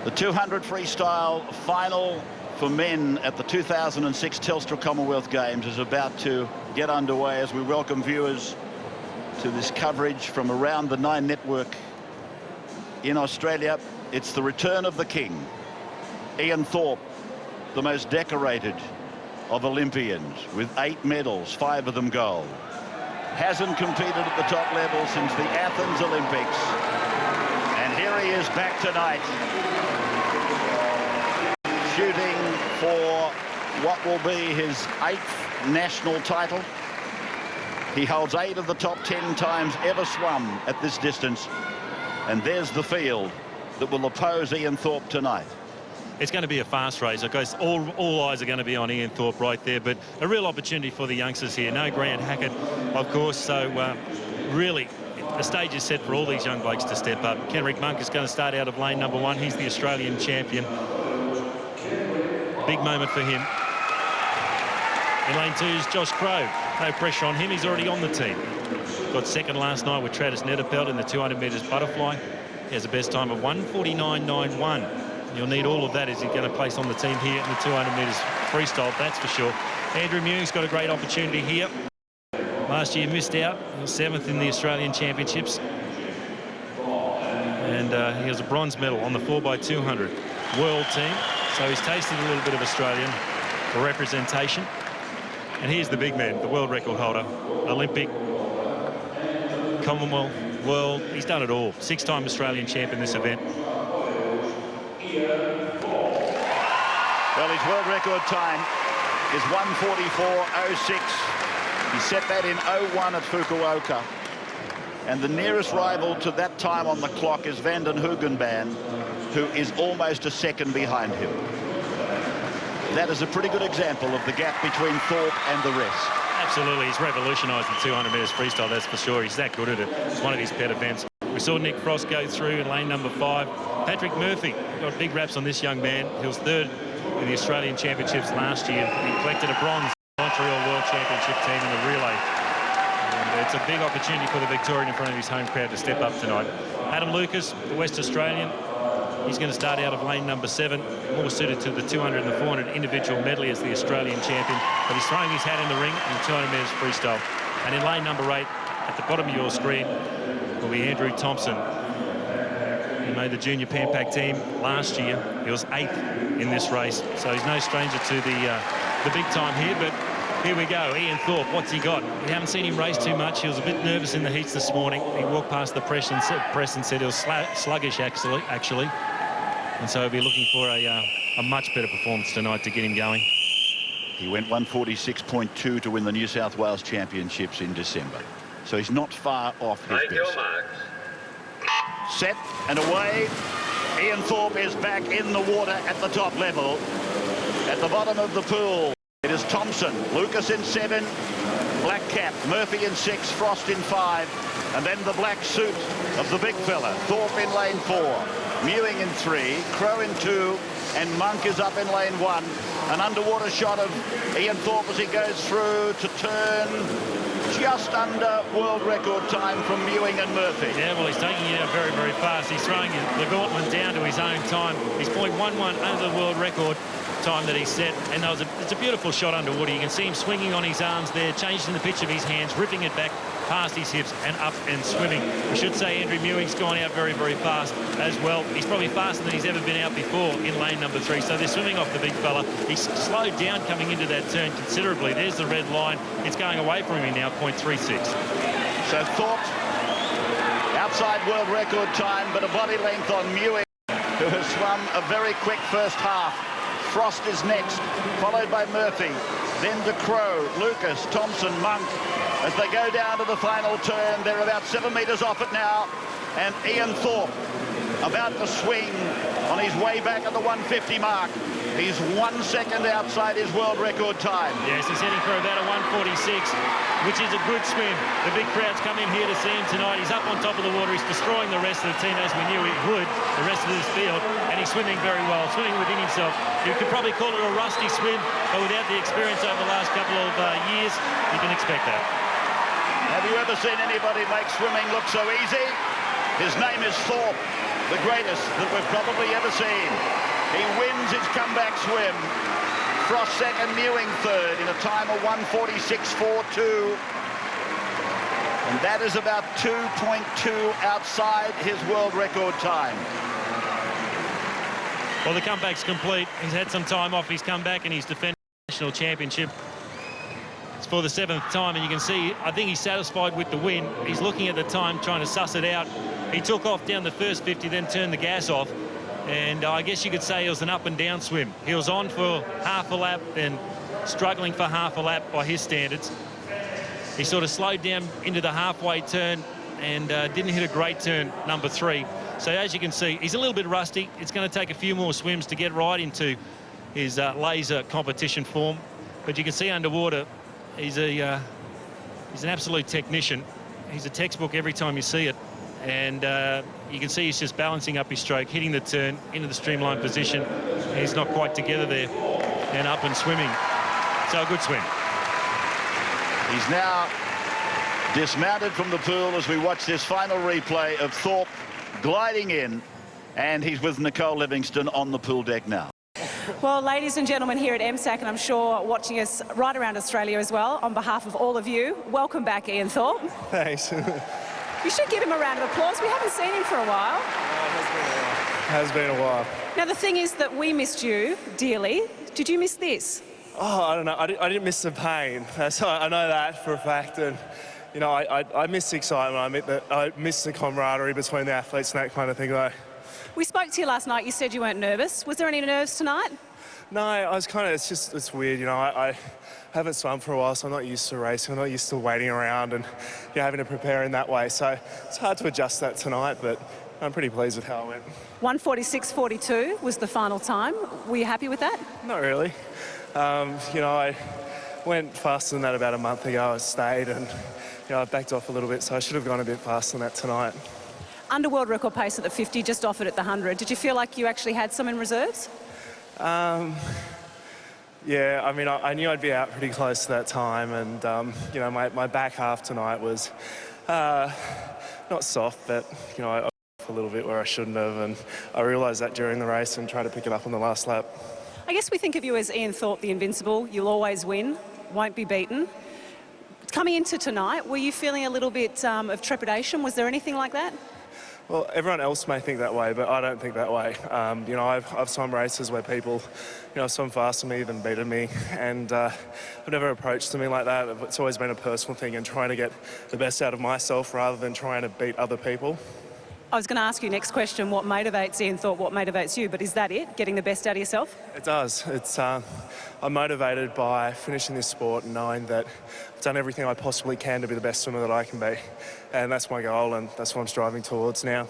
The 200 freestyle final for men at the 2006 Telstra Commonwealth Games is about to get underway as we welcome viewers to this coverage from around the Nine Network in Australia. It's the return of the king, Ian Thorpe, the most decorated of Olympians, with 8 medals, 5 of them gold. Hasn't competed at the top level since the Athens Olympics. And here he is back tonight, shooting for what will be his 8th national title. He holds 8 of the top 10 times ever swum at this distance. And there's the field that will oppose Ian Thorpe tonight. It's going to be a fast race. Of course, all eyes are going to be on Ian Thorpe right there, but a real opportunity for the youngsters here. No Grant Hackett, of course, so really the stage is set for all these young blokes to step up. Kenrick Monk is going to start out of lane number 1. He's the Australian champion. Big moment for him. In lane 2 is Josh Crow. No pressure on him. He's already on the team. Got second last night with Travis Netterpelt in the 200 metres butterfly. He has the best time of 1:49.91. You'll need all of that as he's going to place on the team here in the 200 metres freestyle, that's for sure. Andrew Mewing's got a great opportunity here. Last year missed out. He was 7th in the Australian Championships. And he has a bronze medal on the 4x200 world team. So he's tasted a little bit of Australian for representation. And here's the big man, the world record holder, Olympic, Commonwealth, world. He's done it all. 6-time Australian champ in this event. Well, his world record time is 1:44.06. He set that in 01 at Fukuoka. And the nearest rival to that time on the clock is Van den Hoogenband, who is almost a second behind him. That is a pretty good example of the gap between Thorpe and the rest. Absolutely, he's revolutionised the 200 metres freestyle, that's for sure. He's that good at it. It's one of his pet events. We saw Nick Frost go through in lane number 5. Patrick Murphy got big raps on this young man. He was 3rd in the Australian Championships last year. He collected a bronze Montreal World Championship team in the relay. And it's a big opportunity for the Victorian in front of his home crowd to step up tonight. Adam Lucas, the West Australian, he's going to start out of lane number 7, more suited to the 200 and the 400 individual medley as the Australian champion. But he's throwing his hat in the ring in the 200 metres freestyle. And in lane number 8, at the bottom of your screen, will be Andrew Thompson. He made the junior Pan Pac team last year. He was 8th in this race, so he's no stranger to the big time here. But here we go, Ian Thorpe. What's he got? We haven't seen him race too much. He was a bit nervous in the heats this morning. He walked past the press and said he was sluggish actually, and so he'll be looking for a much better performance tonight to get him going. He went 1:46.2 to win the New South Wales Championships in December, so he's not far off his best. Set and away. Ian Thorpe is back in the water at the top level. At the bottom of the pool, it is Thompson, Lucas in 7, black cap, Murphy in 6, Frost in 5, and then the black suit of the big fella, Thorpe in lane 4, Mewing in 3, Crow in 2, and Monk is up in lane 1. An underwater shot of Ian Thorpe as he goes through to turn just under world record time from Mewing and Murphy. Yeah, well, he's taking it out very, very fast. He's throwing the gauntlet down to his own time. He's 0.11 under the world record time that he set, and it's a beautiful shot underwater. You can see him swinging on his arms there, changing the pitch of his hands, ripping it back past his hips and up and swimming. We should say Andrew Mewing's gone out very, very fast as well. He's probably faster than he's ever been out before in lane number 3, so they're swimming off the big fella. He's slowed down coming into that turn considerably. There's the red line. It's going away from him now, 0.36. So Thorpe, outside world record time, but a body length on Mewing, who has swum a very quick first half. Frost is next, followed by Murphy, then De Crow, Lucas, Thompson, Monk. As they go down to the final turn, they're about 7 metres off it now, and Ian Thorpe about to swing on his way back at the 150 mark. He's 1 second outside his world record time. Yes, he's heading for about a 1:46, which is a good swim. The big crowd's come in here to see him tonight. He's up on top of the water. He's destroying the rest of the team, as we knew he would, the rest of this field, and he's swimming very well, swimming within himself. You could probably call it a rusty swim, but without the experience over the last couple of years, you can expect that. Have you ever seen anybody make swimming look so easy? His name is Thorpe. the greatest that we've probably ever seen. He wins his comeback swim. Frost second, Mewing third in a time of 1:46.42. And that is about 2.2 outside his world record time. Well, the comeback's complete. He's had some time off his comeback, and he's defending the national championship. It's for the 7th time, and you can see, I think he's satisfied with the win. He's looking at the time, trying to suss it out. He took off down the first 50, then turned the gas off. And I guess you could say it was an up and down swim. He was on for half a lap, then struggling for half a lap by his standards. He sort of slowed down into the halfway turn and didn't hit a great turn, number 3. So as you can see, he's a little bit rusty. It's going to take a few more swims to get right into his laser competition form. But you can see underwater, he's an absolute technician. He's a textbook every time you see it. And you can see he's just balancing up his stroke, hitting the turn into the streamline position. He's not quite together there, and up and swimming. So a good swim. He's now dismounted from the pool as we watch this final replay of Thorpe gliding in, and he's with Nicole Livingston on the pool deck now. Well, ladies and gentlemen here at MSAC, and I'm sure watching us right around Australia as well, on behalf of all of you, welcome back, Ian Thorpe. Thanks. You should give him a round of applause. We haven't seen him for a while. It has been a while. Now, the thing is that we missed you dearly. Did you miss this? Oh, I don't know. I didn't miss the pain. I know that for a fact. And, you know, I miss the excitement. I miss the camaraderie between the athletes and that kind of thing, though. We spoke to you last night. You said you weren't nervous. Was there any nerves tonight? No, I was kind of, it's weird, you know. I haven't swum for a while, so I'm not used to racing. I'm not used to waiting around and, you know, having to prepare in that way. So it's hard to adjust that tonight, but I'm pretty pleased with how it went. 1:46.42 was the final time. Were you happy with that? Not really. You know, I went faster than that about a month ago. I stayed and, you know, I backed off a little bit, so I should have gone a bit faster than that tonight. Under world record pace at the 50, just offered at the 100. Did you feel like you actually had some in reserves? Yeah, I mean, I knew I'd be out pretty close to that time, and, you know, my back half tonight was not soft, but, you know, I off a little bit where I shouldn't have, and I realised that during the race and tried to pick it up on the last lap. I guess we think of you as Ian Thorpe, the invincible. You'll always win, won't be beaten. Coming into tonight, were you feeling a little bit of trepidation? Was there anything like that? Well, everyone else may think that way, but I don't think that way. You know, I've swum races where people, you know, have swum faster than me, even beaten me, and I've never approached something like that. It's always been a personal thing and trying to get the best out of myself rather than trying to beat other people. I was going to ask you next question, what motivates Ian Thorpe, what motivates you, but is that it, getting the best out of yourself? It does. It's, I'm motivated by finishing this sport and knowing that I've done everything I possibly can to be the best swimmer that I can be. And that's my goal, and that's what I'm striving towards now.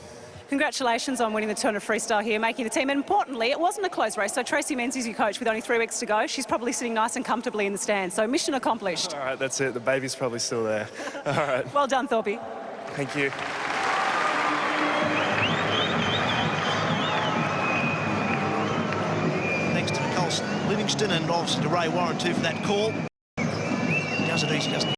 Congratulations on winning the 200 freestyle here, making the team. And importantly, it wasn't a close race. So Tracy Menzies, your coach, with only 3 weeks to go, she's probably sitting nice and comfortably in the stand. So mission accomplished. All right, that's it. The baby's probably still there. All right. Well done, Thorpe. Thank you. Thanks to Nicole Livingston and obviously to Ray Warren too for that call. Does it easy, doesn't he?